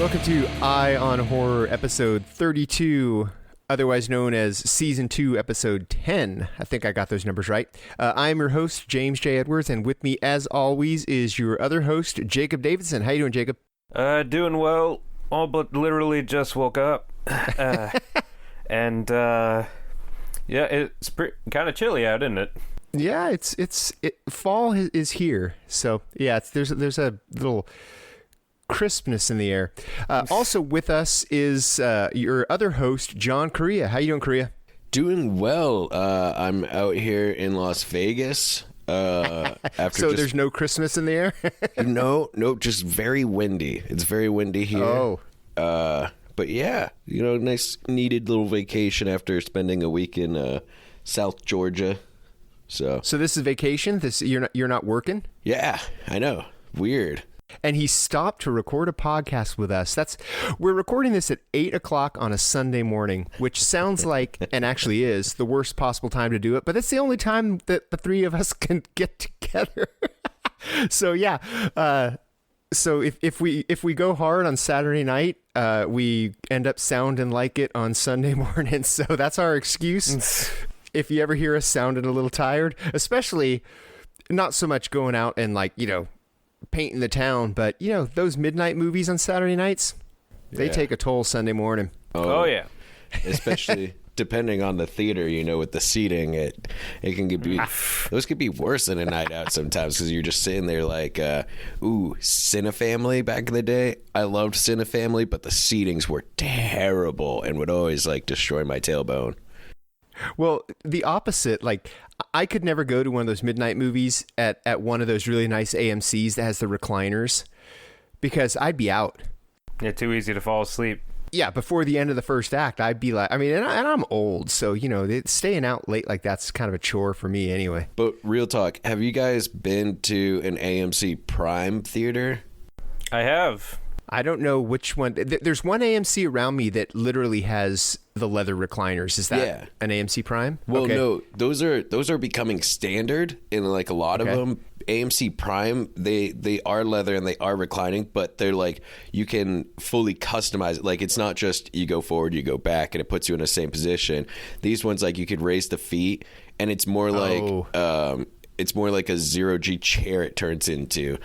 Welcome to Eye on Horror, episode 32, otherwise known as season 2, episode 10. I think I got those numbers right. I'm your host, James J. Edwards, and with me, as always, is your other host, Jacob Davidson. How you doing, Jacob? Doing well. All but literally just woke up. And it's kind of chilly out, isn't it? Yeah, fall is here. So yeah, there's a little crispness in the air. Also with us is your other host, Jay and Correia. How you doing, Correia? Doing well. I'm out here in Las Vegas. There's no Christmas in the air? No, just very windy. It's very windy here. Oh. But yeah, nice needed little vacation after spending a week in South Georgia. So this is vacation? You're not working? Yeah, I know. Weird. And he stopped to record a podcast with us. We're recording this at 8 o'clock on a Sunday morning, which sounds like, and actually is, the worst possible time to do it. But it's the only time that the three of us can get together. So yeah. So if we go hard on Saturday night, we end up sounding like it on Sunday morning. So that's our excuse. If you ever hear us sounding a little tired, especially not so much going out and painting the town, but those midnight movies on Saturday nights, they take a toll Sunday morning. Oh yeah. Especially depending on the theater, with the seating, it can be those could be worse than a night out sometimes, because you're just sitting there like, Cinefamily back in the day. I loved Cinefamily, but the seatings were terrible and would always destroy my tailbone. Well, the opposite, I could never go to one of those midnight movies at one of those really nice AMCs that has the recliners, because I'd be out. Yeah, too easy to fall asleep. Yeah, before the end of the first act, I'd be like, and I'm old, so, staying out late like that's kind of a chore for me anyway. But real talk, have you guys been to an AMC Prime theater? I have. I don't know which one. There's one AMC around me that literally has the leather recliners. Is that an AMC Prime? Well, okay. No, those are becoming standard in a lot of them. AMC Prime, they are leather and they are reclining, but they're you can fully customize it. It's not just you go forward, you go back, and it puts you in the same position. These ones, you could raise the feet, and it's more it's more like a zero-G chair it turns into.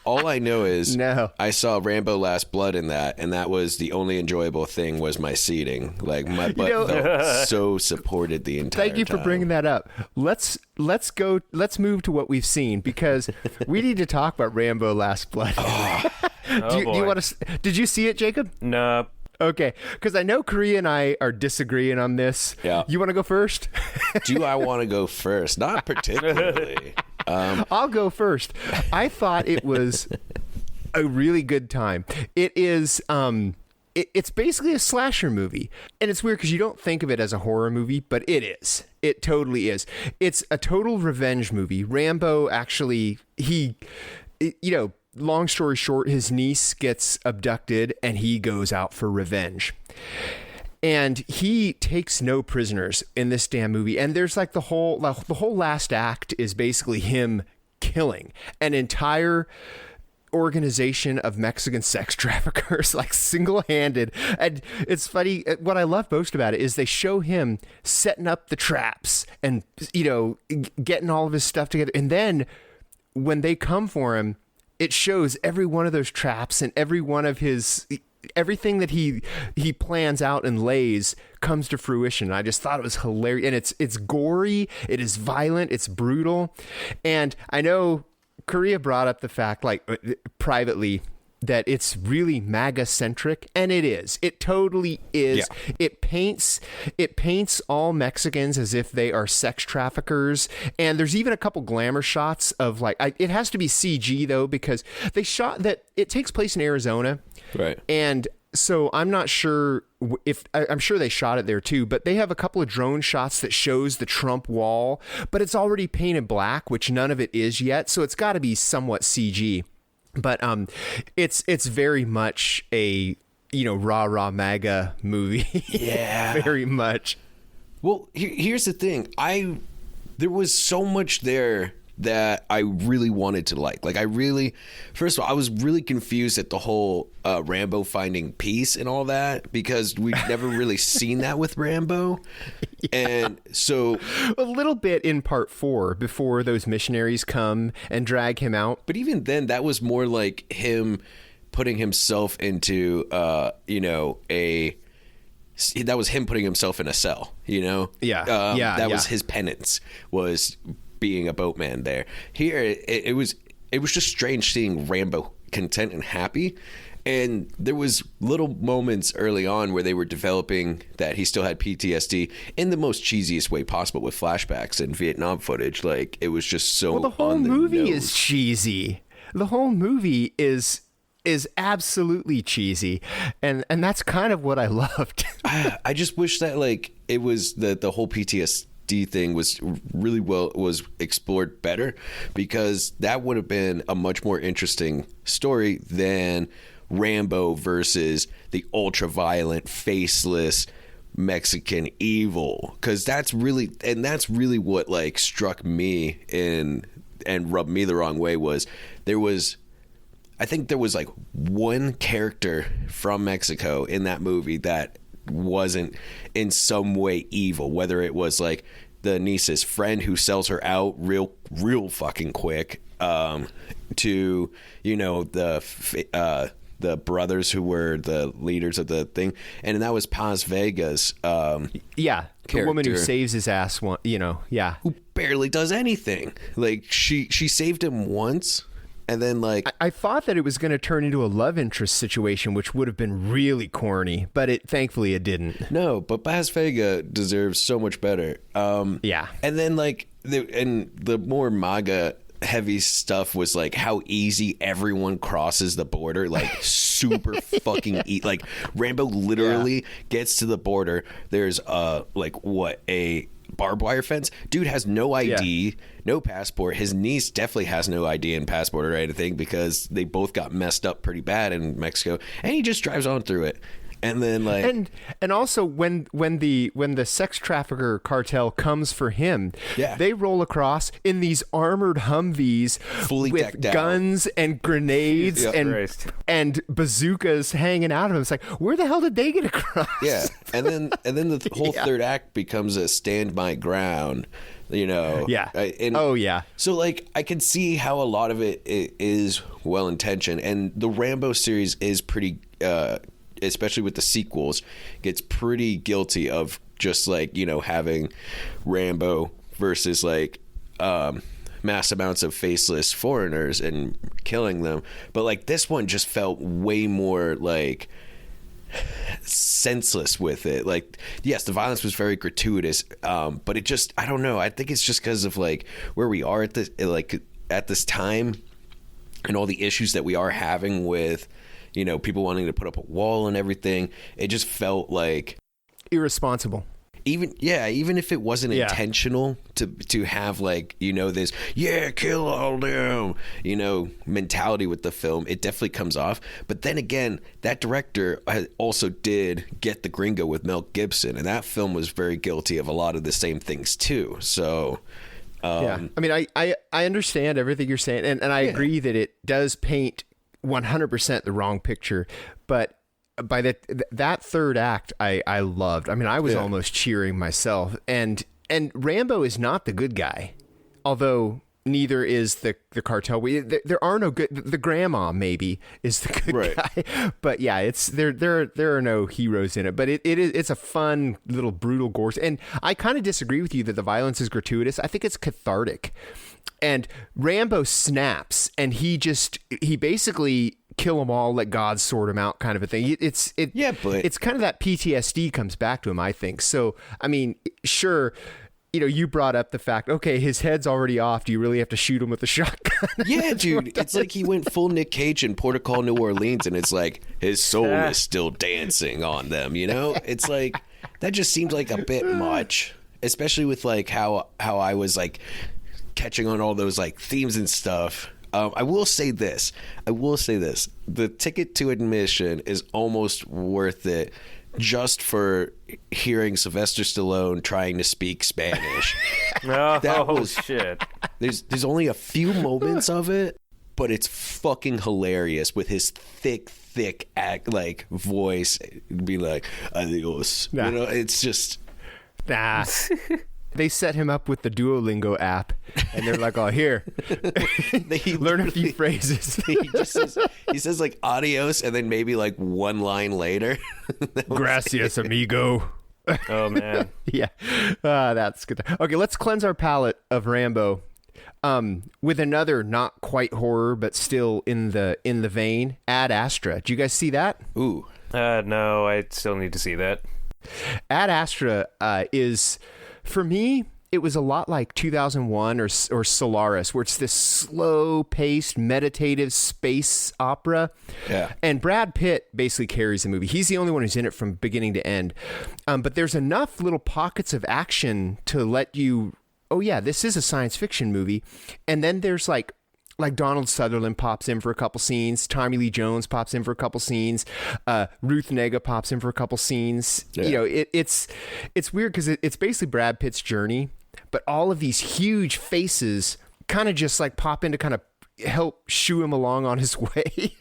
All I know is I saw Rambo Last Blood in that, and that was the only enjoyable thing was my seating. My butt felt so supported the entire time. Thank you for bringing that up. Let's move to what we've seen, because we need to talk about Rambo Last Blood. Do you want to? Did you see it, Jacob? No. Okay, because I know Correia and I are disagreeing on this. Yeah. You want to go first? Do I want to go first? Not particularly. I'll go first. I thought it was a really good time. It is. It's basically a slasher movie, and it's weird because you don't think of it as a horror movie, but it is. It totally is. It's a total revenge movie. Rambo actually, long story short, his niece gets abducted and he goes out for revenge. And he takes no prisoners in this damn movie. And there's the whole last act is basically him killing an entire organization of Mexican sex traffickers, single-handed. And it's funny, what I love most about it is they show him setting up the traps and, getting all of his stuff together. And then when they come for him, it shows every one of those traps and every one of everything that he plans out and lays comes to fruition. I just thought it was hilarious. And it's gory, it is violent, it's brutal. And I know Correia brought up the fact, privately, that it's really MAGA-centric, and it is. It totally is. Yeah. It paints all Mexicans as if they are sex traffickers, and there's even a couple glamour shots of it has to be CG though, because they shot that. It takes place in Arizona, right? And so I'm not sure I'm sure they shot it there too, but they have a couple of drone shots that shows the Trump wall, but it's already painted black, which none of it is yet, so it's got to be somewhat CG. But it's very much a rah MAGA movie. Yeah, very much. Well, here's the thing. There was so much there that I really wanted to like. Like, first of all, I was really confused at the whole Rambo finding peace and all that, because we've never really seen that with Rambo. Yeah. And so a little bit in part 4 before those missionaries come and drag him out. But even then, that was more like him putting himself into, that was him putting himself in a cell, Yeah. That was his penance, was being a boatman there. Here, it was just strange seeing Rambo content and happy. And there was little moments early on where they were developing that he still had PTSD in the most cheesiest way possible, with flashbacks and Vietnam footage. Like, it was just so Well, the whole on the movie nose. is cheesy. The whole movie is absolutely cheesy, and that's kind of what I loved. I just wish that, like, it was the whole PTSD thing was explored better, because that would have been a much more interesting story than Rambo versus the ultra violent, faceless Mexican evil. Because that's really what, like, struck me and rubbed me the wrong way. I think there was like one character from Mexico in that movie that wasn't in some way evil, whether it was like the niece's friend who sells her out real fucking quick, to, the brothers who were the leaders of the thing. And that was Paz Vega's, the woman who saves his ass, who barely does anything. Like, she saved him once. And then, like, I thought that it was going to turn into a love interest situation, which would have been really corny, but thankfully it didn't. No, but Paz Vega deserves so much better. Yeah. And then, like, the more MAGA heavy stuff was like how easy everyone crosses the border, like super fucking like Rambo literally gets to the border. There's a barbed wire fence. Dude has no ID, no passport. His niece definitely has no ID and passport or anything, because they both got messed up pretty bad in Mexico, and he just drives on through it. And then, like, and also when the sex trafficker cartel comes for him, they roll across in these armored Humvees, fully with decked out, guns and grenades and bazookas hanging out of them. It's like, where the hell did they get across? Yeah, and then the whole third act becomes a stand my ground. Yeah. And so, like, I can see how a lot of it is well intentioned, and the Rambo series is pretty. Especially with the sequels, gets pretty guilty of just, like, having Rambo versus, like, mass amounts of faceless foreigners and killing them. But, like, this one just felt way more, like, senseless with it. Like, yes, the violence was very gratuitous, but it just, I don't know. I think it's just because of, like, where we are at this time, and all the issues that we are having with, people wanting to put up a wall and everything. It just felt like irresponsible. Even if it wasn't intentional to have, like, this kill all them mentality with the film, it definitely comes off. But then again, that director also did Get the Gringo with Mel Gibson, and that film was very guilty of a lot of the same things too. So I mean, I understand everything you're saying, and I agree that it does paint 100% the wrong picture, but by that third act I loved. I mean, I was almost cheering myself, and Rambo is not the good guy, although neither is the cartel. There are no good. The grandma maybe is the good guy, but it's there are no heroes in it. But it's a fun little brutal gore, and I kind of disagree with you that the violence is gratuitous. I think it's cathartic. And Rambo snaps, and he basically kill them all, let God sort them out, kind of a thing. It's kind of that PTSD comes back to him, I think. So, I mean, sure, you brought up the fact, okay, his head's already off. Do you really have to shoot him with a shotgun? Yeah, dude. It's like he went full Nick Cage in Port of Call, New Orleans, and it's like his soul is still dancing on them, It's like, that just seems like a bit much, especially with, like, how I was, like, catching on all those, like, themes and stuff. I will say this. The ticket to admission is almost worth it just for hearing Sylvester Stallone trying to speak Spanish. Shit. There's only a few moments of it, but it's fucking hilarious with his thick voice. Be like, adios. Nah. You know, it's just. Nah. They set him up with the Duolingo app, and they're like, "Oh, here, learn a few phrases." he says like adios, and then maybe like one line later. Gracias, amigo. Oh man. Yeah, that's good. Okay, let's cleanse our palate of Rambo with another not quite horror, but still in the vein. Ad Astra. Did you guys see that? Ooh. No, I still need to see that. Ad Astra is, for me, it was a lot like 2001 or Solaris, where it's this slow-paced, meditative space opera. Yeah. And Brad Pitt basically carries the movie. He's the only one who's in it from beginning to end. But there's enough little pockets of action to let you, oh yeah, this is a science fiction movie. And then there's like Donald Sutherland pops in for a couple scenes. Tommy Lee Jones pops in for a couple scenes. Ruth Negga pops in for a couple scenes. Yeah. You know, it's weird because it's basically Brad Pitt's journey, but all of these huge faces kind of just like pop in to kind of help shoo him along on his way.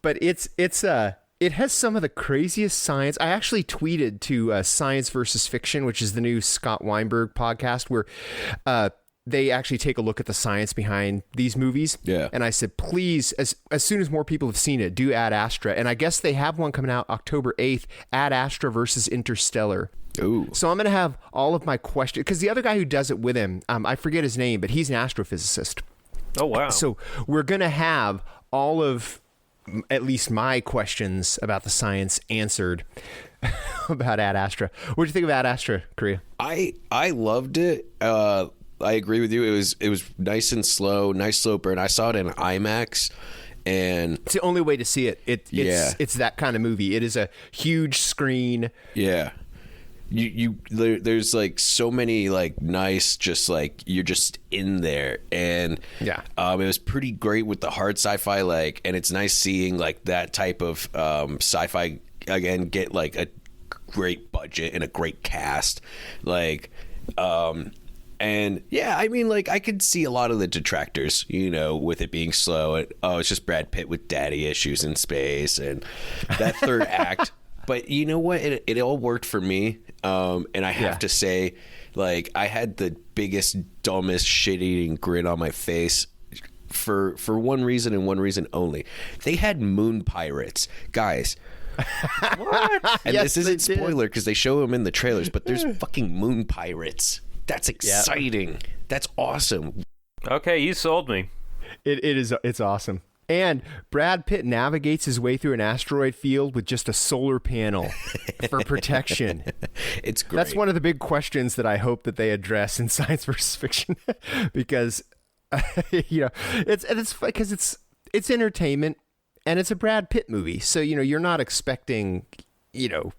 But it has some of the craziest science. I actually tweeted to Science versus Fiction, which is the new Scott Weinberg podcast, where they actually take a look at the science behind these movies. Yeah. And I said, please, as soon as more people have seen it, do Ad Astra. And I guess they have one coming out October 8th, Ad Astra versus Interstellar. Ooh. So I'm going to have all of my questions, because the other guy who does it with him, I forget his name, but he's an astrophysicist. Oh, wow. So we're going to have all of at least my questions about the science answered about Ad Astra. What do you think of Ad Astra, Correia? I loved it. I agree with you. It was nice and slow, nice slow burn. I saw it in IMAX, and it's the only way to see it. It's that kind of movie. It is a huge screen. Yeah. There's like so many like nice, just like you're just in there, and yeah, it was pretty great with the hard sci-fi, like, and it's nice seeing like that type of sci-fi again get like a great budget and a great cast, like, and yeah, I mean, like, I could see a lot of the detractors, you know, with it being slow, and it's just Brad Pitt with daddy issues in space, and that third act. But you know what? It all worked for me. And I have to say, like, I had the biggest, dumbest, shit-eating grin on my face for one reason and one reason only. They had moon pirates. Guys. What? And yes, this isn't spoiler because they show them in the trailers, but there's fucking moon pirates. That's exciting. Yep. That's awesome. Okay, you sold me. It's awesome. And Brad Pitt navigates his way through an asteroid field with just a solar panel for protection. It's great. That's one of the big questions that I hope that they address in Science versus Fiction, because you know, it's because it's entertainment and it's a Brad Pitt movie, so you know you're not expecting, you know,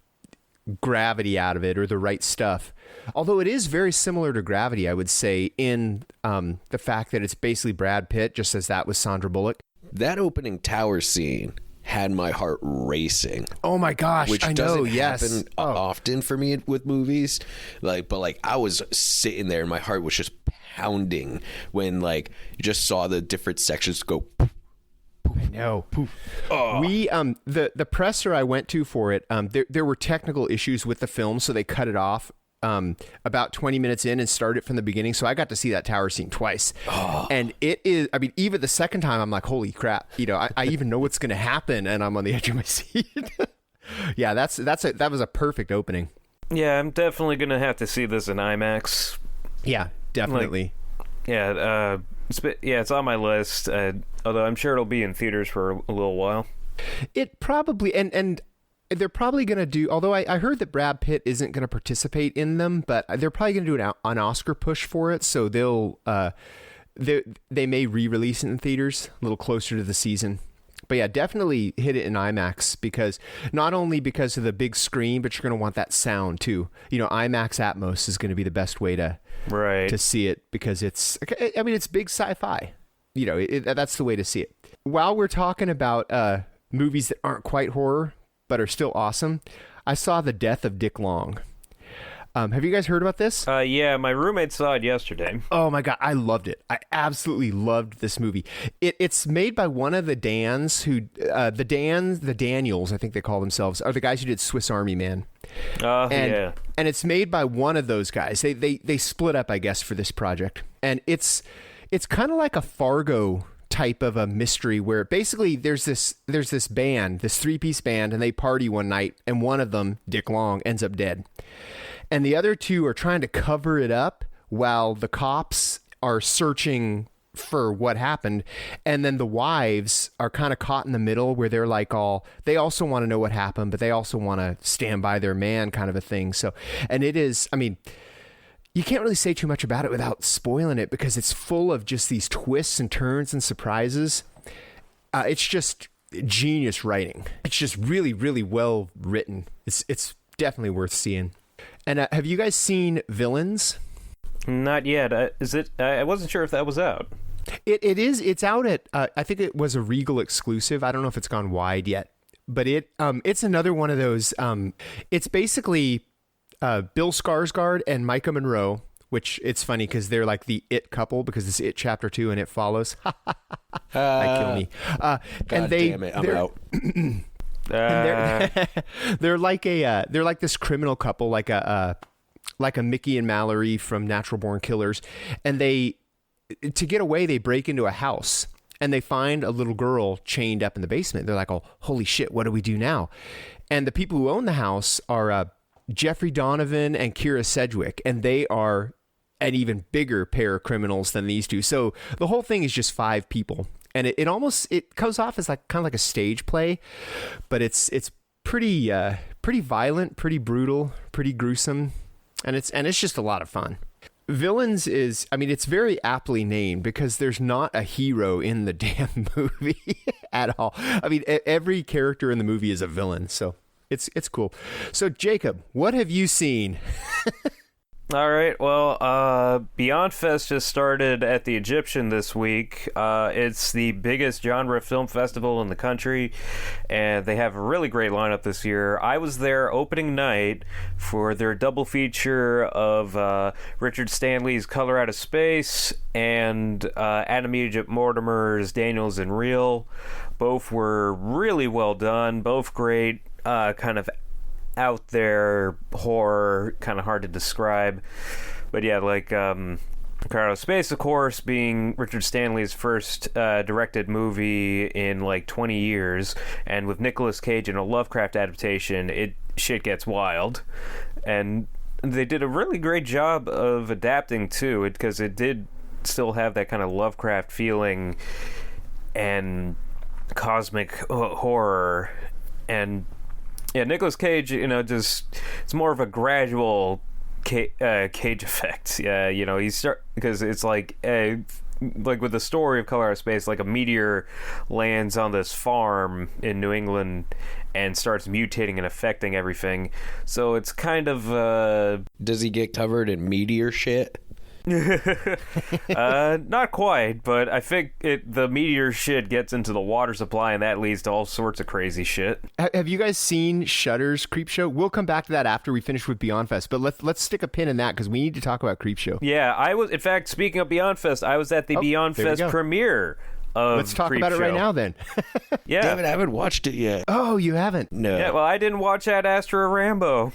gravity out of it or the right stuff. Although it is very similar to Gravity, I would say, in the fact that it's basically Brad Pitt, just as that was Sandra Bullock. That opening tower scene had my heart racing. Oh my gosh, which I doesn't know, yes. happen often for me with movies. Like, but like I was sitting there and my heart was just pounding when like you just saw the different sections go. Poof, poof, I know. Poof. Oh. We the presser I went to for it, there were technical issues with the film, so they cut it off about 20 minutes in and started from the beginning. So I got to see that tower scene twice. Oh. And it is, I mean, even the second time I'm like, holy crap, you know, I even know what's going to happen and I'm on the edge of my seat. Yeah, that was a perfect opening. Yeah, I'm definitely going to have to see this in IMAX. Yeah, definitely. It's on my list. Although I'm sure it'll be in theaters for a little while. It probably, and they're probably going to do, although I heard that Brad Pitt isn't going to participate in them, but they're probably going to do an Oscar push for it. So they may re-release it in theaters a little closer to the season. But yeah, definitely hit it in IMAX, because not only because of the big screen, but you're going to want that sound too. You know, IMAX Atmos is going to be the best way to see it, because it's big sci-fi. You know, that's the way to see it. While we're talking about movies that aren't quite horror but are still awesome, I saw The Death of Dick Long. Have you guys heard about this? Yeah, my roommate saw it yesterday. Oh my God, I loved it. I absolutely loved this movie. It's made by one of the Dans who, the Daniels, I think they call themselves, are the guys who did Swiss Army Man. Yeah. And it's made by one of those guys. They split up, I guess, for this project. And it's kind of like a Fargo type of a mystery where basically there's this band, this 3-piece band, and they party one night, and one of them, Dick Long, ends up dead. And the other two are trying to cover it up while the cops are searching for what happened. And then the wives are kind of caught in the middle where they're like they also want to know what happened, but they also want to stand by their man, kind of a thing. So, and it is, I mean, you can't really say too much about it without spoiling it because it's full of just these twists and turns and surprises. It's just genius writing. It's just really, really well written. It's definitely worth seeing. And have you guys seen Villains? Not yet. Is it? I wasn't sure if that was out. It is. It's out at. I think it was a Regal exclusive. I don't know if it's gone wide yet, but it's another one of those. It's basically Bill Skarsgård and Micah Monroe, which it's funny because they're like the It couple because it's It Chapter 2 and It Follows. That kill me. God and damn it, I'm out. And they're like this criminal couple, like a Mickey and Mallory from Natural Born Killers, and to get away they break into a house and they find a little girl chained up in the basement. They're like, oh, holy shit, what do we do now? And the people who own the house are Jeffrey Donovan and Kira Sedgwick, and they are an even bigger pair of criminals than these two. So the whole thing is just 5 people. And it comes off as like kind of like a stage play, but it's pretty violent, pretty brutal, pretty gruesome, and it's just a lot of fun. Villains is, I mean, it's very aptly named because there's not a hero in the damn movie at all. I mean, every character in the movie is a villain, so it's cool. So Jacob, what have you seen? All right, well, BeyondFest just started at the Egyptian this week. It's the biggest genre film festival in the country, and they have a really great lineup this year. I was there opening night for their double feature of Richard Stanley's Color Out of Space and Adam Egypt Mortimer's Daniels and Reel. Both were really well done, both great, kind of out there horror, kind of hard to describe, but yeah, like Color Out of Space, of course, being Richard Stanley's first directed movie in like 20 years, and with Nicolas Cage in a Lovecraft adaptation, shit gets wild, and they did a really great job of adapting to it because it did still have that kind of Lovecraft feeling and cosmic horror. And yeah, Nicolas Cage, just it's more of a gradual Cage effect. Yeah, because it's like with the story of Color Out of Space, like a meteor lands on this farm in New England and starts mutating and affecting everything. So it's kind of Does he get covered in meteor shit? Not quite, but I think the meteor shit gets into the water supply, and that leads to all sorts of crazy shit. Have you guys seen Shudder's Creepshow? We'll come back to that after we finish with BeyondFest, but let's stick a pin in that because we need to talk about Creepshow. Yeah, I was. In fact, speaking of BeyondFest, I was at the BeyondFest premiere of Let's talk Creepshow. about it right now, then. Yeah, Damn it, I haven't watched it yet. Oh, you haven't? No. Yeah, well, I didn't watch Ad Astra or Rambo.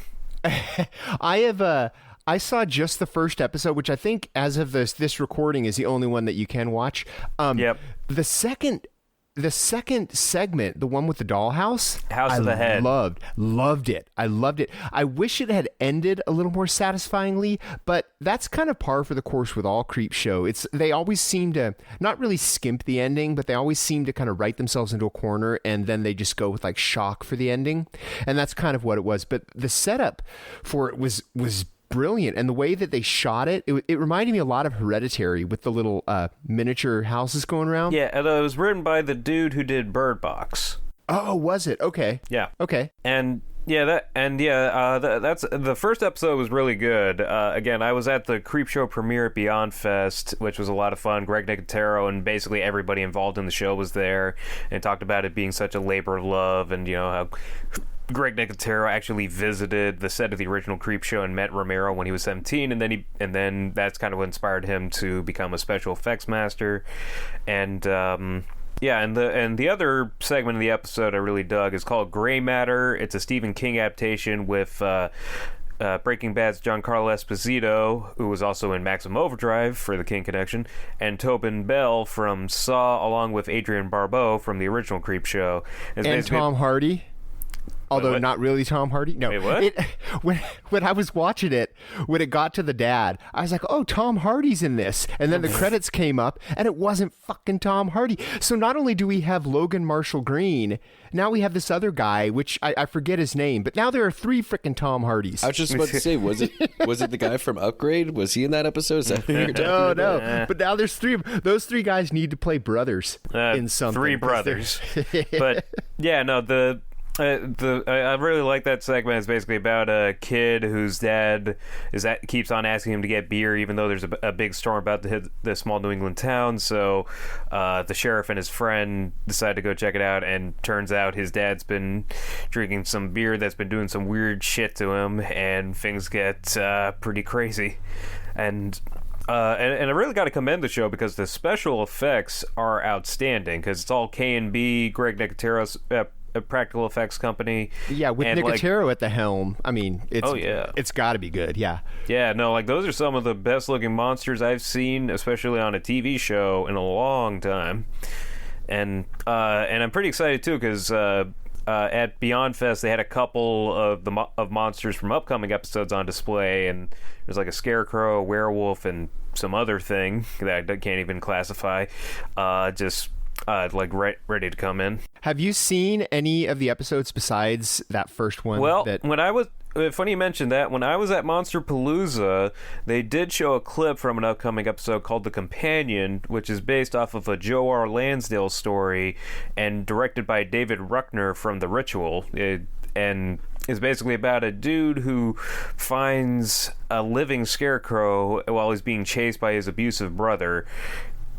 I saw just the first episode, which I think, as of this recording, is the only one that you can watch. Yep. The second segment, the one with the dollhouse, House of the Head, loved it. I loved it. I wish it had ended a little more satisfyingly, but that's kind of par for the course with all Creepshow. They always seem to not really skimp the ending, but they always seem to kind of write themselves into a corner, and then they just go with like shock for the ending, and that's kind of what it was. But the setup for it was brilliant, and the way that they shot it reminded me a lot of Hereditary with the little miniature houses going around. Yeah, and it was written by the dude who did Bird Box. Oh, was it? Okay. Yeah. Okay. And that's the first episode was really good. Again, I was at the Creepshow premiere at BeyondFest, which was a lot of fun. Greg Nicotero and basically everybody involved in the show was there and talked about it being such a labor of love, and how Greg Nicotero actually visited the set of the original Creepshow and met Romero when he was 17, and then that's kind of what inspired him to become a special effects master. And yeah, and the other segment of the episode I really dug is called Gray Matter. It's a Stephen King adaptation with Breaking Bad's Giancarlo Esposito, who was also in Maximum Overdrive for the King connection, and Tobin Bell from Saw, along with Adrienne Barbeau from the original Creepshow. And Tom Hardy. Although what? not really Tom Hardy. No. Wait, what? When I was watching it, when it got to the dad, I was like, oh, Tom Hardy's in this. And then the credits came up, and it wasn't fucking Tom Hardy. So not only do we have Logan Marshall Green, now we have this other guy, which I forget his name, but now there are 3 freaking Tom Hardys. I was just about to say, was it the guy from Upgrade? Was he in that episode? Is that who you're talking about? No. But now there's 3 of them. Those 3 guys need to play brothers in something. 3 brothers. But yeah, no, I really like that segment. It's basically about a kid whose dad keeps on asking him to get beer, even though there's a big storm about to hit the small New England town. So the sheriff and his friend decide to go check it out, and turns out his dad's been drinking some beer that's been doing some weird shit to him, and things get pretty crazy. And I really got to commend the show because the special effects are outstanding, because it's all K&B, Greg Nicotero's a practical effects company. Yeah, with Nicotero at the helm. I mean, it's got to be good. Yeah. Yeah, no, like those are some of the best looking monsters I've seen, especially on a TV show, in a long time. And I'm pretty excited too, because at BeyondFest they had a couple of monsters from upcoming episodes on display, and there's like a scarecrow, a werewolf, and some other thing that I can't even classify. Ready to come in. Have you seen any of the episodes besides that first one? Well, when I was... Funny you mentioned that. When I was at Monster Palooza, they did show a clip from an upcoming episode called The Companion, which is based off of a Joe R. Lansdale story and directed by David Ruckner from The Ritual. And it's basically about a dude who finds a living scarecrow while he's being chased by his abusive brother.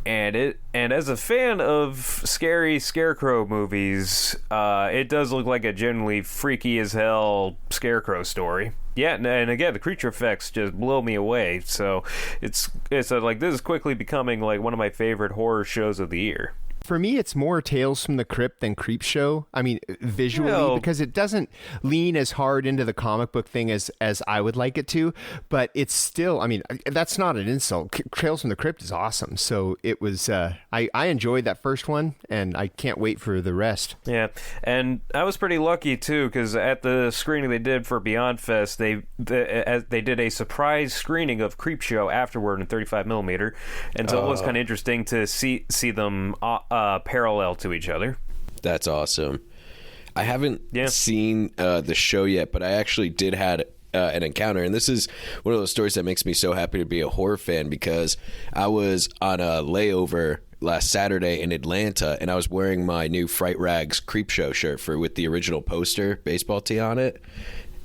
And as a fan of scary scarecrow movies, it does look like a genuinely freaky as hell scarecrow story. Yeah, and again, the creature effects just blow me away. So it's this is quickly becoming like one of my favorite horror shows of the year. For me, it's more Tales from the Crypt than Creepshow. I mean, visually, because it doesn't lean as hard into the comic book thing as I would like it to, but it's still, I mean, that's not an insult. Tales from the Crypt is awesome. So it was, I enjoyed that first one, and I can't wait for the rest. Yeah, and I was pretty lucky, too, because at the screening they did for BeyondFest, they did a surprise screening of Creepshow afterward in 35mm, and so it was kind of interesting to see them parallel to each other. That's awesome. I haven't seen the show yet, but I actually did had an encounter, and this is one of those stories that makes me so happy to be a horror fan, because I was on a layover last Saturday in Atlanta, and I was wearing my new Fright Rags Creepshow shirt with the original poster baseball tee on it.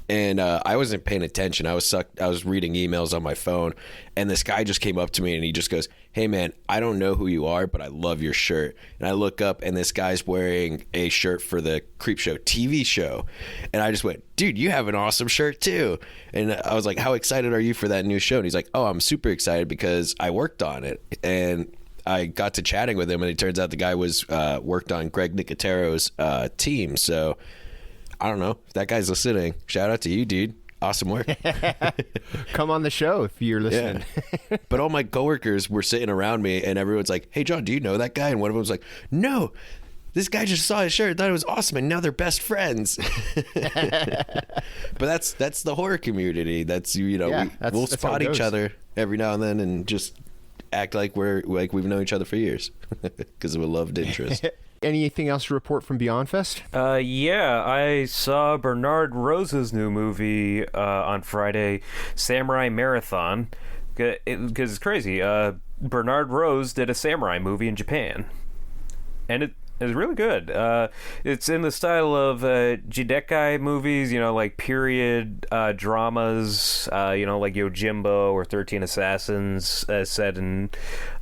And I wasn't paying attention. I was reading emails on my phone, and this guy just came up to me and he just goes, "Hey man, I don't know who you are, but I love your shirt." And I look up, and this guy's wearing a shirt for the Creepshow TV show, and I just went, "Dude, you have an awesome shirt too." And I was like, "How excited are you for that new show?" And he's like, "Oh, I'm super excited because I worked on it." And I got to chatting with him, and it turns out the guy was worked on Greg Nicotero's team. So I don't know if that guy's listening. Shout out to you, dude. Awesome work. Come on the show if you're listening. Yeah. But all my coworkers were sitting around me, and everyone's like, "Hey, John, do you know that guy?" And one of them was like, "No, this guy just saw his shirt, thought it was awesome, and now they're best friends." But that's the horror community. That's we'll spot each other every now and then and just act like we've known each other for years because of a loved interest. Anything else to report from BeyondFest? Yeah, I saw Bernard Rose's new movie on Friday, Samurai Marathon, because it's crazy. Bernard Rose did a samurai movie in Japan, and it is really good. It's in the style of Jidekai movies, like period dramas, like Yojimbo or 13 Assassins, set in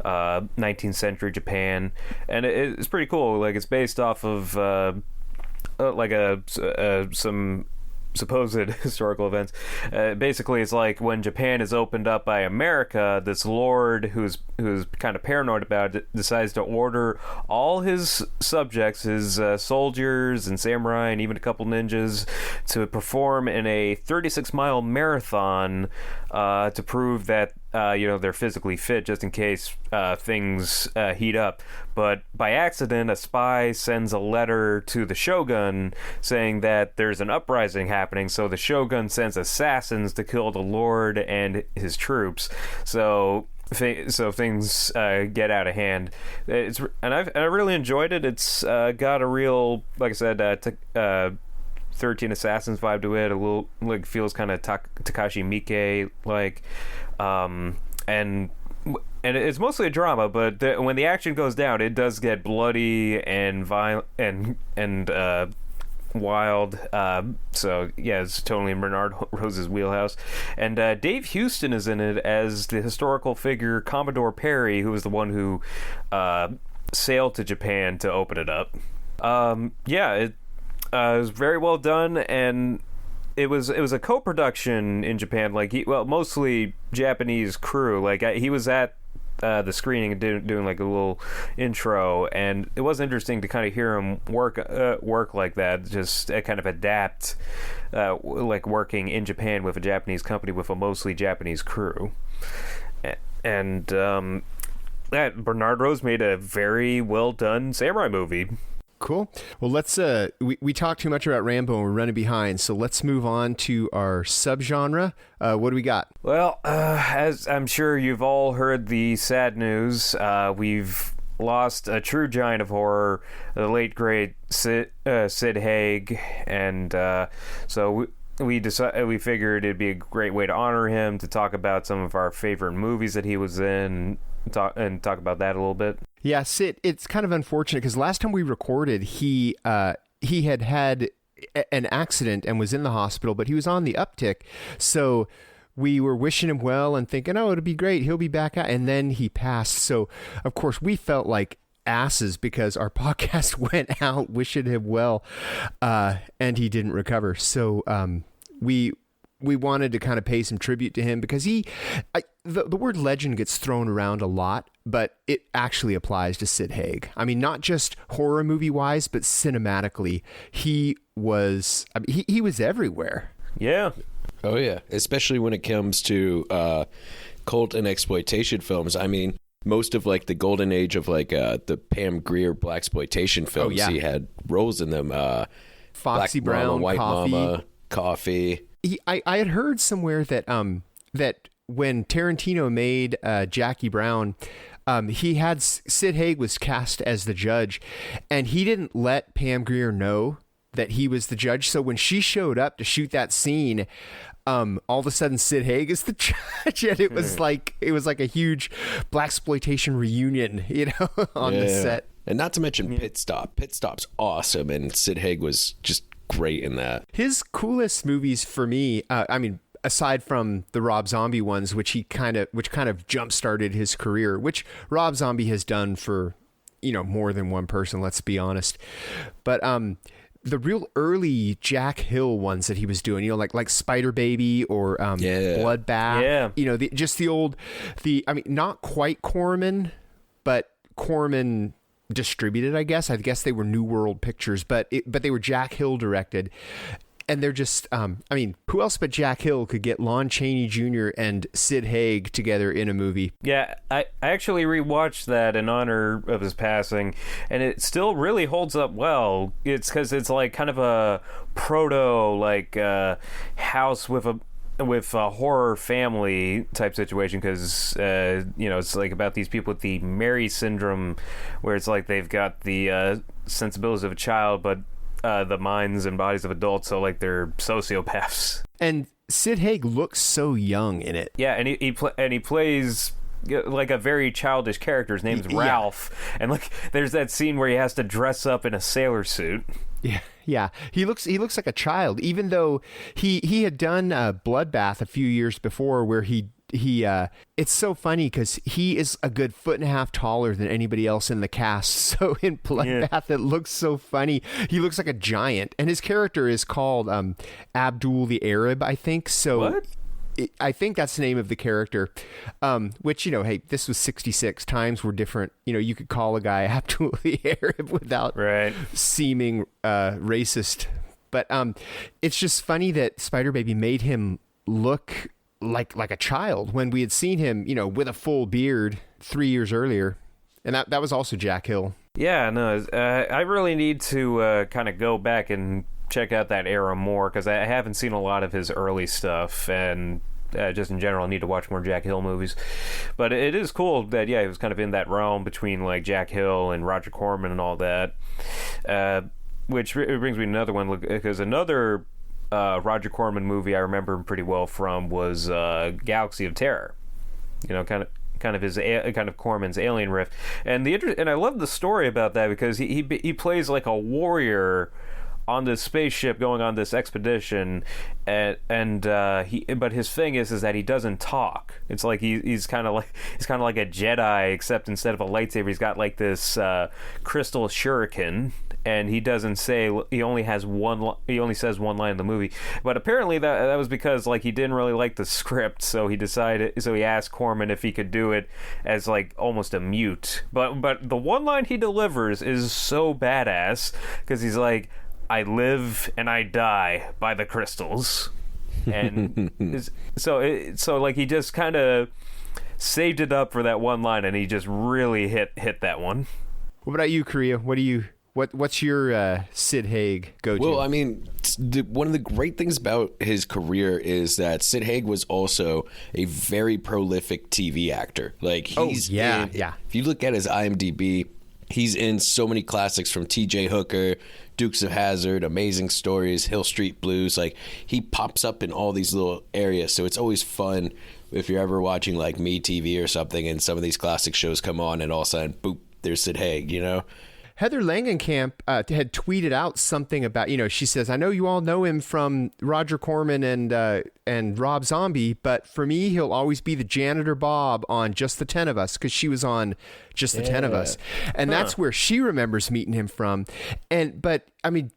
19th century Japan. And it's pretty cool. Like, it's based off of some supposed historical events. Basically, it's like when Japan is opened up by America, this lord who's kind of paranoid about it decides to order all his subjects, his soldiers and samurai and even a couple ninjas, to perform in a 36-mile marathon to prove that they're physically fit, just in case things heat up. But by accident, a spy sends a letter to the shogun saying that there's an uprising happening, so the shogun sends assassins to kill the lord and his troops. So things get out of hand. I really enjoyed it. It's got a real, like I said, 13 Assassins vibe to it. A little like feels kind of Takashi Miike like, and it's mostly a drama. But when the action goes down, it does get bloody and violent and wild. So yeah, it's totally in Bernard Rose's wheelhouse. And Dave Houston is in it as the historical figure Commodore Perry, who was the one who sailed to Japan to open it up. It was very well done, and it was a co-production in Japan. Like mostly Japanese crew. Like he was at the screening and doing like a little intro, and it was interesting to kind of hear him work like that. Just kind of adapt, like working in Japan with a Japanese company with a mostly Japanese crew, and that Bernard Rose made a very well done samurai movie. Cool. Well, let's we talked too much about Rambo and we're running behind, so let's move on to our subgenre. What do we got? Well, as I'm sure you've all heard the sad news, we've lost a true giant of horror, the late great Sid Haig, and so we figured it'd be a great way to honor him, to talk about some of our favorite movies that he was in, and talk about that a little bit. Yeah, Sid, it's kind of unfortunate because last time we recorded, he had an accident and was in the hospital, but he was on the uptick. So we were wishing him well and thinking, oh, it'll be great, he'll be back out. And then he passed. So, of course, we felt like asses because our podcast went out wishing him well, and he didn't recover. So we wanted to kind of pay some tribute to him because the word legend gets thrown around a lot, but it actually applies to Sid Haig. I mean, not just horror movie wise, but cinematically, he was everywhere. Yeah. Oh yeah. Especially when it comes to cult and exploitation films. I mean, most of like the golden age of like the Pam Grier blaxploitation films, he had roles in them. Foxy Black Brown, Mama, White Coffee. Mama, Coffee. I had heard somewhere that that when Tarantino made Jackie Brown, Sid Haig was cast as the judge, and he didn't let Pam Grier know that he was the judge. So when she showed up to shoot that scene, all of a sudden Sid Haig is the judge, and it was like a huge blaxploitation reunion, on the set. And not to mention Pit Stop. Pit Stop's awesome, and Sid Haig was just great in that. His coolest movies for me, aside from the Rob Zombie ones, which kind of jump-started his career, which Rob Zombie has done for, more than one person, let's be honest. But the real early Jack Hill ones that he was doing, like Spider Baby or Bloodbath, not quite Corman, but Corman distributed, I guess they were New World Pictures, but they were Jack Hill directed, and they're just who else but Jack Hill could get Lon Chaney Jr. and Sid Haig together in a movie? I actually rewatched that in honor of his passing, and it still really holds up well. It's because it's like kind of a proto house with a horror family type situation, because it's like about these people with the Mary syndrome, where it's like they've got the sensibilities of a child but the minds and bodies of adults, so like they're sociopaths. And Sid Haig looks so young in it. Yeah, and he plays like a very childish character. His name's Ralph, and like there's that scene where he has to dress up in a sailor suit. Yeah. He looks like a child, even though he had done Bloodbath a few years before, where he it's so funny because he is a good 1.5 feet taller than anybody else in the cast. So in Bloodbath, it looks so funny. He looks like a giant, and his character is called Abdul the Arab, I think. So what? I think that's the name of the character, which, hey, this was 1966. Times were different. You could call a guy Abdul the Arab without seeming racist. But it's just funny that Spider Baby made him look like a child when we had seen him, with a full beard 3 years earlier. And that was also Jack Hill. Yeah, no, I really need to kind of go back and check out that era more, because I haven't seen a lot of his early stuff, and just in general, I need to watch more Jack Hill movies. But it is cool that, he was kind of in that realm between, like, Jack Hill and Roger Corman and all that. Which brings me to another one, because another Roger Corman movie I remember him pretty well from was Galaxy of Terror. Kind of his kind of Corman's Alien riff, and I love the story about that, because he plays like a warrior on this spaceship going on this expedition, but his thing is that he doesn't talk. It's like he's kind of like a Jedi, except instead of a lightsaber, he's got like this crystal shuriken, and he doesn't say. He only says one line in the movie. But apparently that was because like he didn't really like the script, so he asked Corman if he could do it as like almost a mute. But the one line he delivers is so badass, because he's like, "I live and I die by the crystals," and so like he just kind of saved it up for that one line, and he just really hit that one. What about you, Correia? What's your Sid Haig go-to? Well, I mean, one of the great things about his career is that Sid Haig was also a very prolific TV actor. Like he's if you look at his IMDb, he's in so many classics from T.J. Hooker, Dukes of Hazzard, Amazing Stories, Hill Street Blues. Like, he pops up in all these little areas, so it's always fun if you're ever watching like MeTV or something, and some of these classic shows come on, and all of a sudden, boop, there's Sid Haig. Heather Langenkamp had tweeted out something about, she says, "I know you all know him from Roger Corman and Rob Zombie, but for me, he'll always be the janitor Bob on Just the 10 of Us," because she was on Just the 10 of Us. And that's where she remembers meeting him from. But I mean,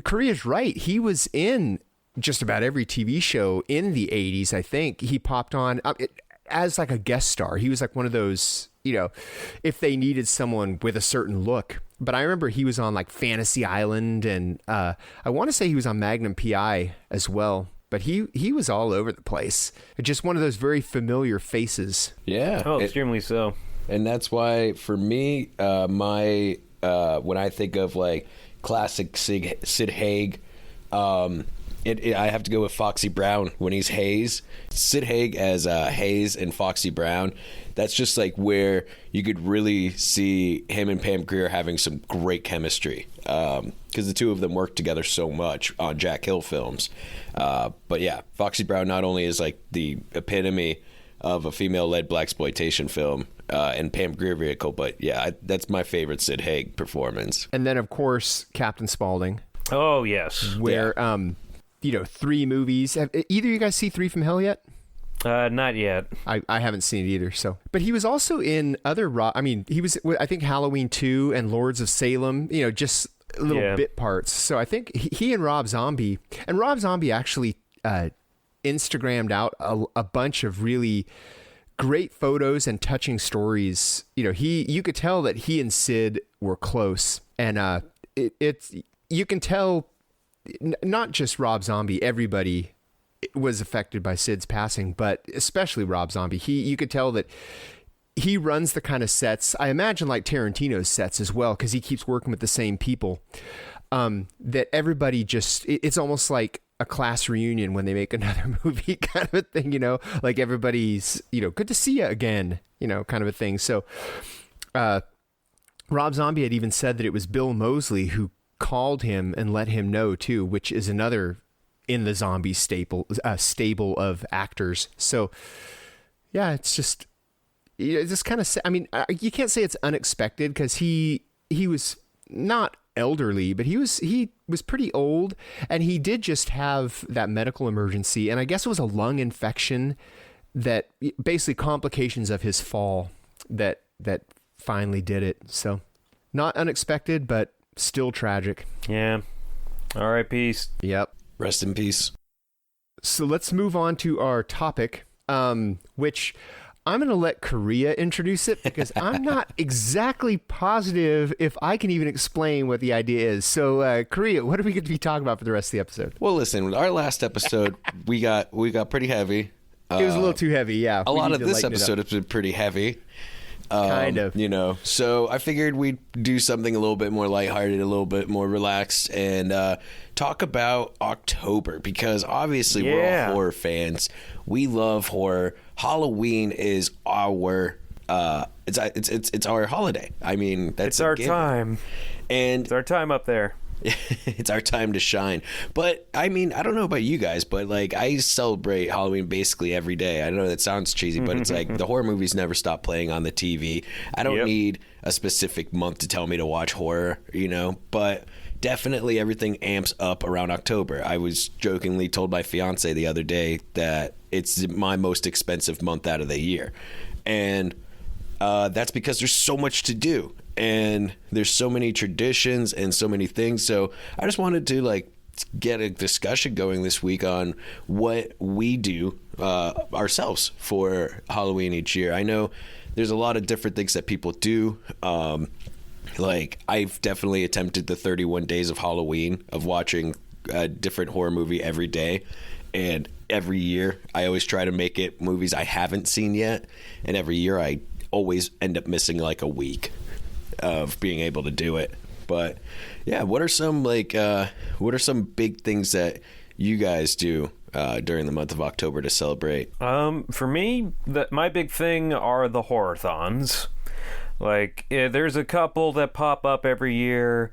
Correia's right. He was in just about every TV show in the 80s, I think. He popped on as like a guest star. He was like one of those, if they needed someone with a certain look. But I remember he was on like Fantasy Island, and I want to say he was on Magnum PI as well. But he was all over the place. Just one of those very familiar faces. Yeah. Oh, extremely so. And that's why, for me, when I think of like classic Sid Haig, I have to go with Foxy Brown when he's Hayes. Sid Haig as Hayes and Foxy Brown, that's just like where you could really see him and Pam Grier having some great chemistry, because the two of them worked together so much on Jack Hill films. But yeah, Foxy Brown not only is like the epitome of a female-led blaxploitation film and Pam Grier vehicle, but yeah, that's my favorite Sid Haig performance. And then, of course, Captain Spaulding. Oh, yes. Where, 3 movies. Have either of you guys see 3 from Hell yet? Not yet. I haven't seen it either. So, but he was also in other. He was, I think, Halloween 2 and Lords of Salem. Just little bit parts. So I think he and Rob Zombie actually Instagrammed out a bunch of really great photos and touching stories. You could tell that he and Sid were close, and you can tell. Not just Rob Zombie, everybody was affected by Sid's passing, but especially Rob Zombie. You could tell that he runs the kind of sets, I imagine like Tarantino's sets as well, because he keeps working with the same people, that everybody it's almost like a class reunion when they make another movie kind of a thing, like everybody's, good to see you again, kind of a thing. So Rob Zombie had even said that it was Bill Moseley who called him and let him know too, which is another in the Zombie stable of actors. So yeah, it's just kind of, I mean, you can't say it's unexpected, because he was not elderly, but he was pretty old, and he did just have that medical emergency, and I guess it was a lung infection that basically complications of his fall that finally did it. So not unexpected, but still tragic. Yeah. All right, peace. Yep. Rest in peace. So let's move on to our topic, which I'm going to let Correia introduce it because I'm not exactly positive if I can even explain what the idea is. So, Correia, what are we going to be talking about for the rest of the episode? Well, listen, our last episode, we got pretty heavy. It was a little too heavy, yeah. A lot of this episode has been pretty heavy. Kind of. You know, so I figured we'd do something a little bit more lighthearted, a little bit more relaxed, and talk about October, because obviously we're all horror fans. We love horror. Halloween is our it's our holiday. I mean, that's it's our time, and it's our time up there. It's our time to shine. But I mean, I don't know about you guys, but like I celebrate Halloween basically every day. I know that sounds cheesy, but it's like the horror movies never stop playing on the TV. I don't need a specific month to tell me to watch horror, you know, but definitely everything amps up around October. I was jokingly told my fiance the other day that it's my most expensive month out of the year. And that's because there's so much to do. And there's so many traditions and so many things. So I just wanted to like get a discussion going this week on what we do ourselves for Halloween each year. I know there's a lot of different things that people do. Like I've definitely attempted the 31 days of Halloween of watching a different horror movie every day. And every year I always try to make it movies I haven't seen yet. And every year I always end up missing like a week of being able to do it. But yeah, what are some big things that you guys do during the month of October to celebrate? For me, my big thing are the horror-thons. Like, there's a couple that pop up every year,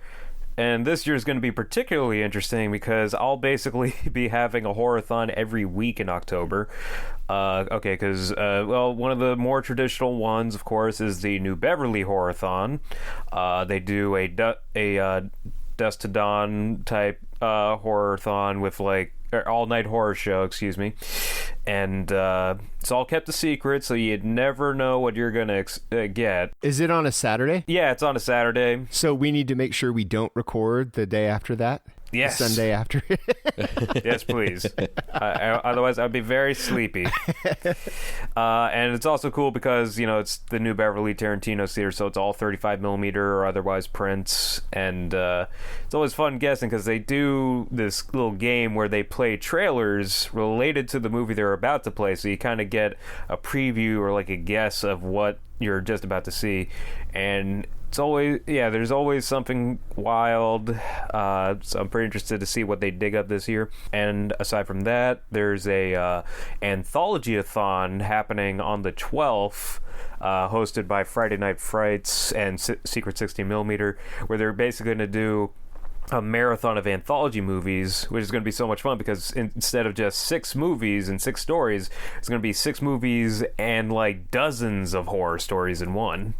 and this year is going to be particularly interesting because I'll basically be having a horror-thon every week in October. Because one of the more traditional ones, of course, is the New Beverly Horror-thon. They do a Dusk to Dawn type horror-thon with like all-night horror show, excuse me, and it's all kept a secret, so you'd never know what you're gonna get. Is it on a Saturday? Yeah, it's on a Saturday. So we need to make sure we don't record the day after that. Yes. The Sunday after. Yes, please. Otherwise, I'd be very sleepy. And it's also cool because, you know, it's the New Beverly Tarantino theater, so it's all 35 millimeter or otherwise prints. And it's always fun guessing because they do this little game where they play trailers related to the movie they're about to play. So you kind of get a preview or like a guess of what you're just about to see. And it's always, there's always something wild, so I'm pretty interested to see what they dig up this year. And aside from that, there's a anthology-a-thon happening on the 12th, hosted by Friday Night Frights and Secret 60mm, where they're basically going to do a marathon of anthology movies, which is going to be so much fun because instead of just 6 movies and 6 stories, it's going to be 6 movies and like dozens of horror stories in one.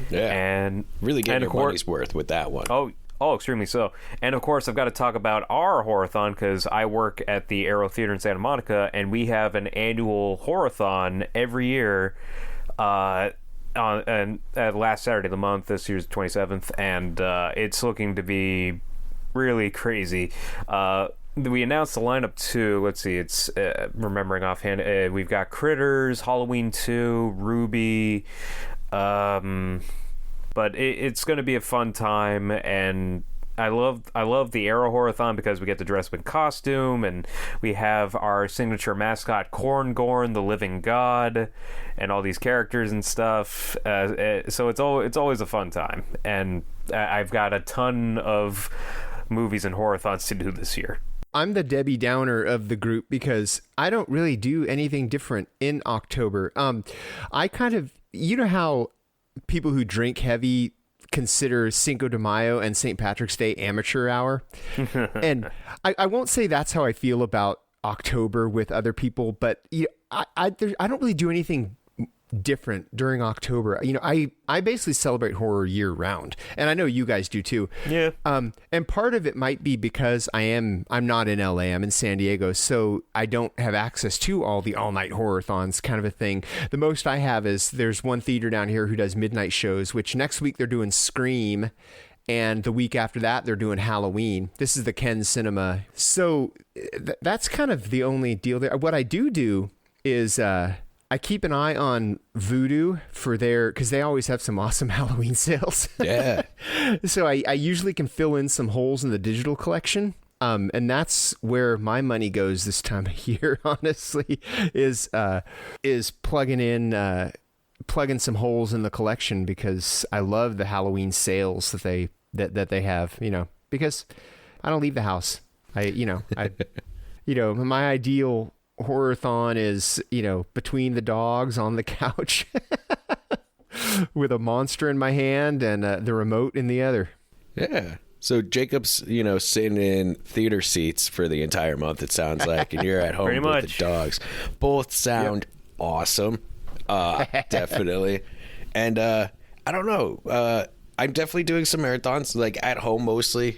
Yeah, and really getting your money's worth with that one. Oh, extremely so. And of course, I've got to talk about our horror-thon because I work at the Aero Theater in Santa Monica, and we have an annual horror-thon every year. On last Saturday of the month. This year's 27th, and it's looking to be really crazy. We announced the lineup too. Let's see, it's remembering offhand. We've got Critters, Halloween 2, Ruby. But it's going to be a fun time, and I love the Aero Horror-thon because we get to dress up in costume, and we have our signature mascot Corngorn, the living god, and all these characters and stuff. So it's always a fun time, and I've got a ton of movies and horror-thons to do this year. I'm the Debbie Downer of the group because I don't really do anything different in October. I kind of, you know how people who drink heavy consider Cinco de Mayo and St. Patrick's Day amateur hour? And I won't say that's how I feel about October with other people, but I don't really do anything different during October. You know, I basically celebrate horror year round, and I know you guys do too. Yeah. And part of it might be because I'm not in LA, I'm in San Diego, so I don't have access to all the all-night horror-thons kind of a thing. The most I have is there's one theater down here who does midnight shows, which next week they're doing Scream, and the week after that they're doing Halloween. This is the Ken Cinema. So that's kind of the only deal there. What I do is I keep an eye on Vudu for because they always have some awesome Halloween sales. Yeah. So I usually can fill in some holes in the digital collection. And that's where my money goes this time of year, honestly, is plugging some holes in the collection, because I love the Halloween sales that they have, you know, because I don't leave the house. My ideal horror-thon is, you know, between the dogs on the couch with a monster in my hand and the remote in the other. Yeah. So Jacob's, you know, sitting in theater seats for the entire month, it sounds like, and you're at home Pretty with much. the dogs. Both sound awesome. Definitely. And I don't know. I'm definitely doing some marathons, like at home mostly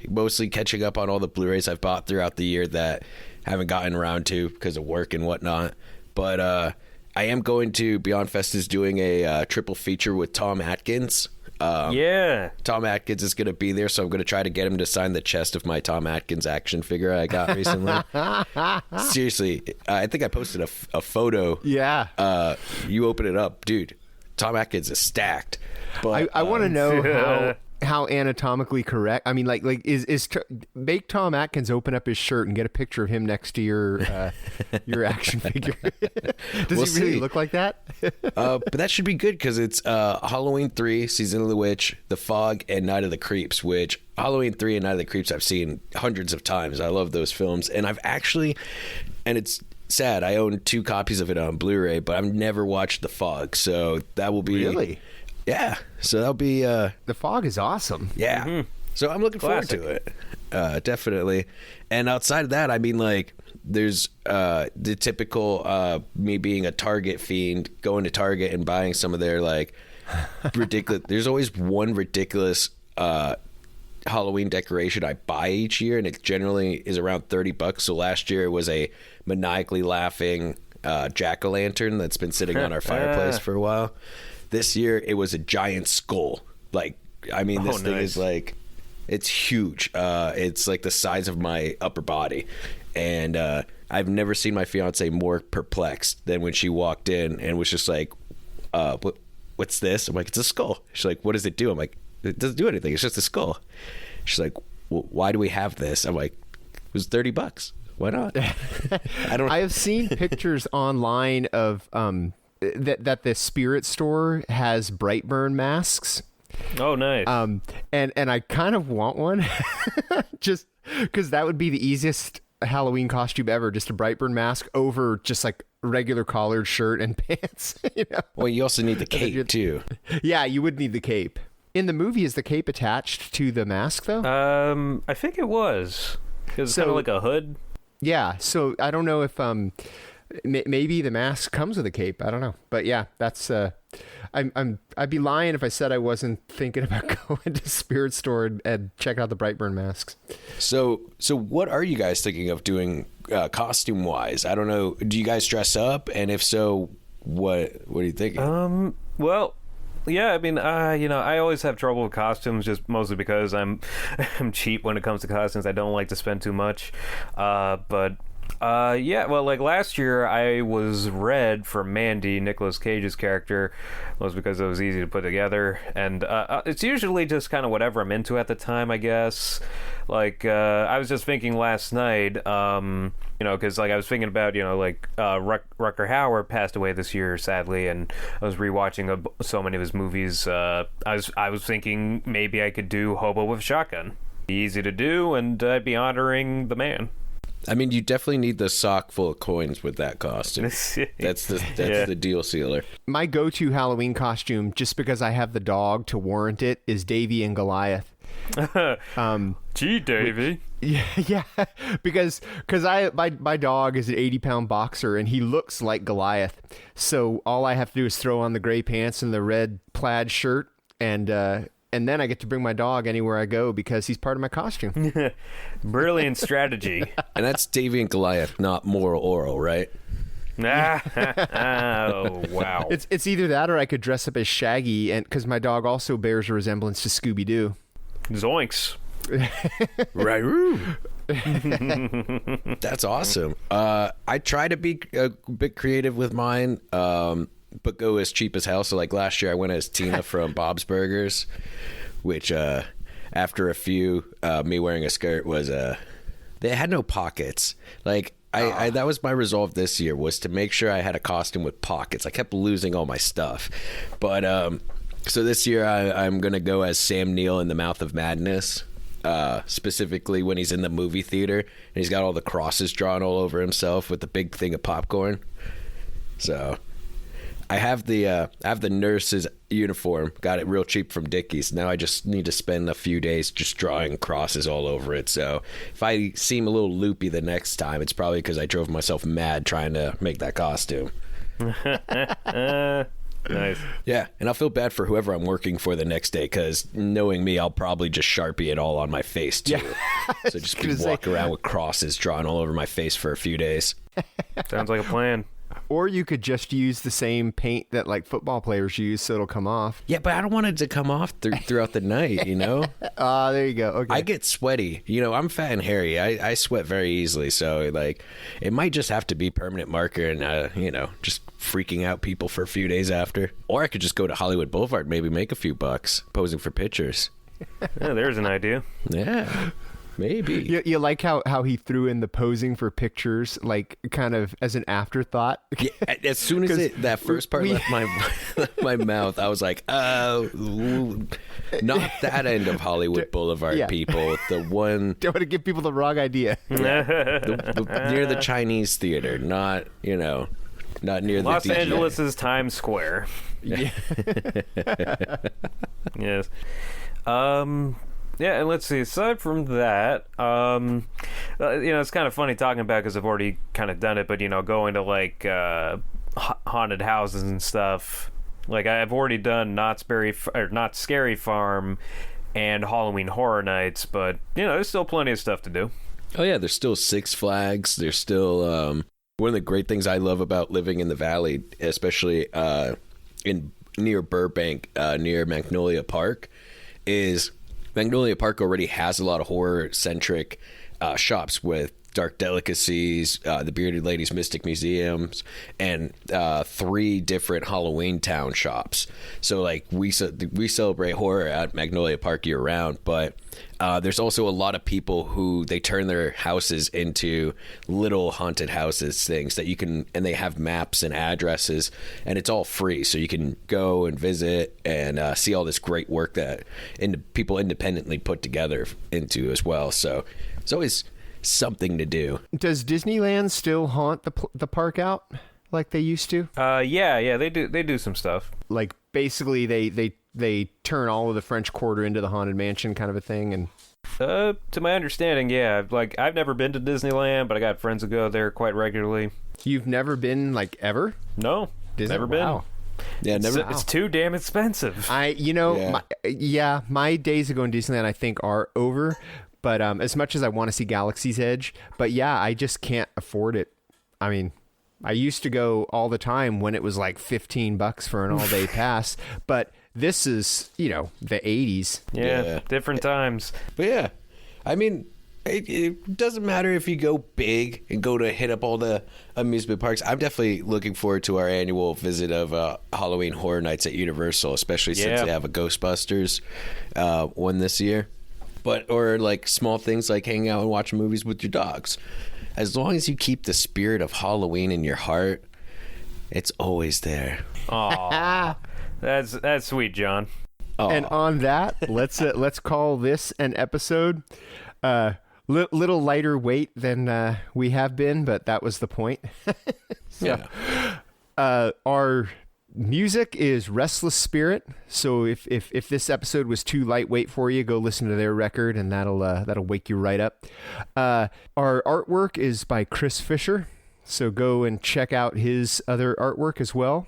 catching up on all the Blu-rays I've bought throughout the year that haven't gotten around to because of work and whatnot. But I am going to BeyondFest is doing a triple feature with Tom Atkins. Yeah. Tom Atkins is going to be there, so I'm going to try to get him to sign the chest of my Tom Atkins action figure I got recently. Seriously, I think I posted a photo. Yeah. You open it up, dude. Tom Atkins is stacked. But I want to know how anatomically correct. I mean, make Tom Atkins open up his shirt and get a picture of him next to your action figure. Does he really look like that? But that should be good because it's Halloween 3, Season of the Witch, The Fog, and Night of the Creeps, which Halloween 3 and Night of the Creeps I've seen hundreds of times. I love those films. And I've actually, and it's sad, I own 2 copies of it on Blu-ray, but I've never watched The Fog. So that will be... Really? Yeah, so that'll be... The Fog is awesome. Yeah, so I'm looking forward to it, definitely. And outside of that, I mean, like, there's the typical me being a Target fiend, going to Target and buying some of their, like, ridiculous... There's always one ridiculous Halloween decoration I buy each year, and it generally is around $30. So last year it was a maniacally laughing jack-o'-lantern that's been sitting on our fireplace for a while. This year, it was a giant skull. Like, I mean, this thing is like, it's huge. It's like the size of my upper body. And I've never seen my fiance more perplexed than when she walked in and was just like, what's this? I'm like, it's a skull. She's like, what does it do? I'm like, it doesn't do anything. It's just a skull. She's like, well, why do we have this? I'm like, it was $30. Why not? I have seen pictures online of... that the Spirit store has Brightburn masks. Oh, nice. And I kind of want one, just because that would be the easiest Halloween costume ever. Just a Brightburn mask over just like regular collared shirt and pants. You know? Well, you also need the cape too. Yeah, you would need the cape. In the movie, is the cape attached to the mask though? I think it was. It's kind of like a hood. Yeah. So I don't know if maybe the mask comes with a cape. I don't know, but yeah, that's. I'd be lying if I said I wasn't thinking about going to Spirit store and checking out the Brightburn masks. So what are you guys thinking of doing costume wise? I don't know. Do you guys dress up? And if so, what are you thinking? Well, yeah, I mean, I always have trouble with costumes, just mostly because I'm cheap when it comes to costumes. I don't like to spend too much, well, like last year I was Red for Mandy, Nicolas Cage's character, was because it was easy to put together, and it's usually just kind of whatever I'm into at the time, I guess. Like, I was just thinking last night, because like I was thinking about, Rutger Hauer passed away this year, sadly, and I was rewatching so many of his movies. I was thinking maybe I could do Hobo with Shotgun. Easy to do, and I'd be honoring the man. I mean, you definitely need the sock full of coins with that costume. That's the deal sealer. My go-to Halloween costume, just because I have the dog to warrant it, is Davy and Goliath. Gee, Davey. Yeah, because my dog is an 80-pound boxer and he looks like Goliath. So all I have to do is throw on the gray pants and the red plaid shirt, and then I get to bring my dog anywhere I go because he's part of my costume. Brilliant strategy. And that's Davy and Goliath, not Moral Oral, right? Oh, wow. It's either that or I could dress up as Shaggy, and because my dog also bears a resemblance to Scooby-Doo. Zoinks. Right. That's awesome. I try to be a bit creative with mine, but go as cheap as hell. So like last year I went as Tina from Bob's Burgers, which after a few, me wearing a skirt was they had no pockets. Like I that was my resolve this year, was to make sure I had a costume with pockets. I kept losing all my stuff, but so this year I'm gonna go as Sam Neill in The Mouth of Madness. Specifically when he's in the movie theater and he's got all the crosses drawn all over himself with the big thing of popcorn. So I have the nurse's uniform, got it real cheap from Dickies. Now I just need to spend a few days just drawing crosses all over it. So if I seem a little loopy the next time, it's probably because I drove myself mad trying to make that costume. Nice. Yeah, and I'll feel bad for whoever I'm working for the next day, because knowing me, I'll probably just Sharpie it all on my face too. Yeah. So just walk around with crosses drawn all over my face for a few days. Sounds like a plan. Or you could just use the same paint that like football players use, so it'll come off. Yeah, but I don't want it to come off throughout the night, you know? There you go. Okay. I get sweaty. You know, I'm fat and hairy. I sweat very easily, so like it might just have to be permanent marker and, you know, just freaking out people for a few days after. Or I could just go to Hollywood Boulevard, maybe make a few bucks posing for pictures. Yeah, there's an idea. Yeah. Maybe. You like how he threw in the posing for pictures, like kind of as an afterthought? Yeah, as soon as that first part left my mouth, I was like, oh, not that end of Hollywood Boulevard, people. The one... Don't want to give people the wrong idea. Near the Chinese theater, not near Los the Angeles' Times Square. Yeah. Yes. Yeah, and let's see. Aside from that, it's kind of funny talking about because I've already kind of done it. But going to like haunted houses and stuff. Like I've already done Not Scary Farm and Halloween Horror Nights. But there's still plenty of stuff to do. Oh yeah, there's still Six Flags. There's still one of the great things I love about living in the Valley, especially near Burbank, near Magnolia Park, is Magnolia Park already has a lot of horror-centric shops with Dark Delicacies, the Bearded Ladies Mystic Museums, and 3 different Halloween Town shops. So, like, we celebrate horror at Magnolia Park year-round, but there's also a lot of people who they turn their houses into little haunted houses things that you can, and they have maps and addresses, and it's all free, so you can go and visit and see all this great work that people independently put together into as well. So it's always something to do. Does Disneyland still haunt the park out like they used to? Yeah, they do some stuff. Like basically they turn all of the French Quarter into the Haunted Mansion kind of a thing. And to my understanding, yeah. Like I've never been to Disneyland, but I got friends who go there quite regularly. You've never been like ever? No, never been. Wow. Yeah, never. It's too damn expensive. My days of going to Disneyland I think are over. But as much as I want to see Galaxy's Edge, but yeah, I just can't afford it. I mean, I used to go all the time when it was like $15 for an all-day pass, but this is, the 80s. Yeah, different times. But yeah, I mean, it doesn't matter if you go big and go to hit up all the amusement parks. I'm definitely looking forward to our annual visit of Halloween Horror Nights at Universal, especially since they have a Ghostbusters one this year. Or like small things like hanging out and watching movies with your dogs. As long as you keep the spirit of Halloween in your heart, it's always there. Aw, that's sweet, John. Aww. And on that, let's call this an episode. Little lighter weight than we have been, but that was the point. Yeah. Our Music is Restless Spirit. So if this episode was too lightweight for you, go listen to their record, and that'll wake you right up. Our artwork is by Chris Fisher. So go and check out his other artwork as well.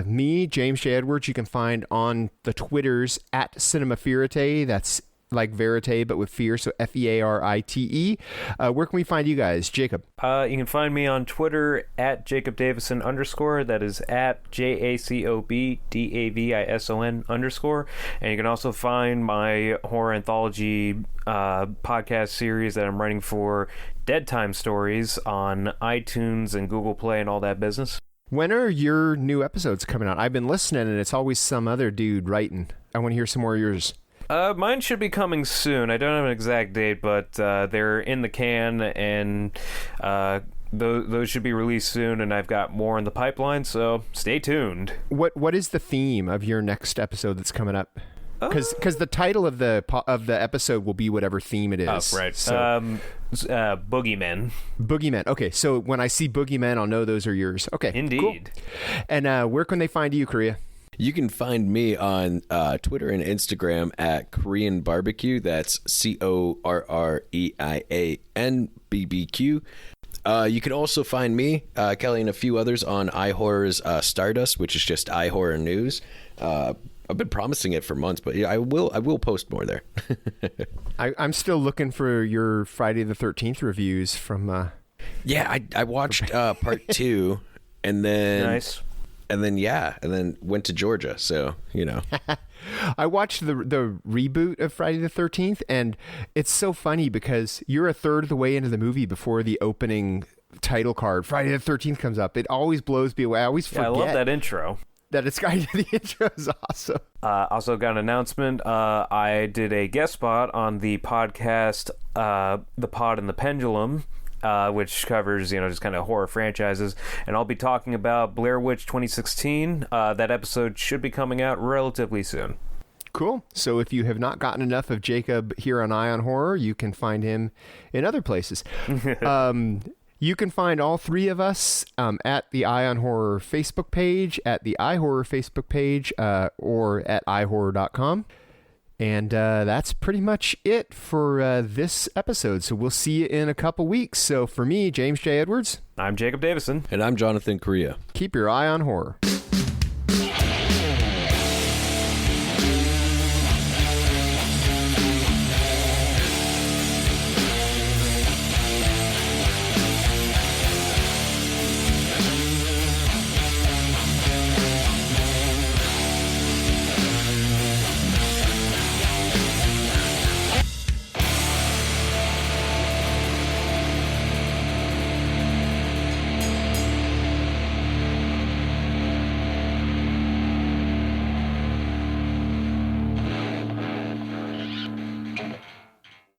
Me, James J. Edwards, you can find on the Twitters at Cinema Verite. That's like verite, but with fear. So Fearite. Where can we find you guys? Jacob? You can find me on Twitter at Jacob Davison _. That is at JACOBDAVISON _. And you can also find my horror anthology podcast series that I'm writing for Dead Time Stories on iTunes and Google Play and all that business. When are your new episodes coming out? I've been listening, and it's always some other dude writing. I want to hear some more of yours. Mine should be coming soon. I don't have an exact date, but they're in the can, and those should be released soon, and I've got more in the pipeline, so stay tuned. What is the theme of your next episode that's coming up? Because the title of the episode will be whatever theme it is. Oh, right. So, Boogeymen. Boogeymen. Okay, so when I see Boogeymen, I'll know those are yours. Okay, Indeed. Cool. And where can they find you, Correia? You can find me on Twitter and Instagram at Korean Barbecue. That's CORREIANBBQ. You can also find me, Kelly, and a few others on iHorror's Stardust, which is just iHorror News. I've been promising it for months, but yeah, I will post more there. I'm still looking for your Friday the 13th reviews from... Yeah, I watched part 2, and then... Nice. And then went to Georgia, so, you know. I watched the reboot of Friday the 13th, and it's so funny because you're a third of the way into the movie before the opening title card, Friday the 13th, comes up. It always blows me away. I always forget. Yeah, I love that intro. That it's got the intro is awesome. Also got an announcement. I did a guest spot on the podcast, The Pod and the Pendulum, which covers, just kind of horror franchises. And I'll be talking about Blair Witch 2016. That episode should be coming out relatively soon. Cool. So if you have not gotten enough of Jacob here on Eye on Horror, you can find him in other places. You can find all three of us at the Eye on Horror Facebook page, at the iHorror Facebook page, or at iHorror.com. And that's pretty much it for this episode. So we'll see you in a couple weeks. So for me, James J. Edwards. I'm Jacob Davison. And I'm Jonathan Correia. Keep your eye on horror.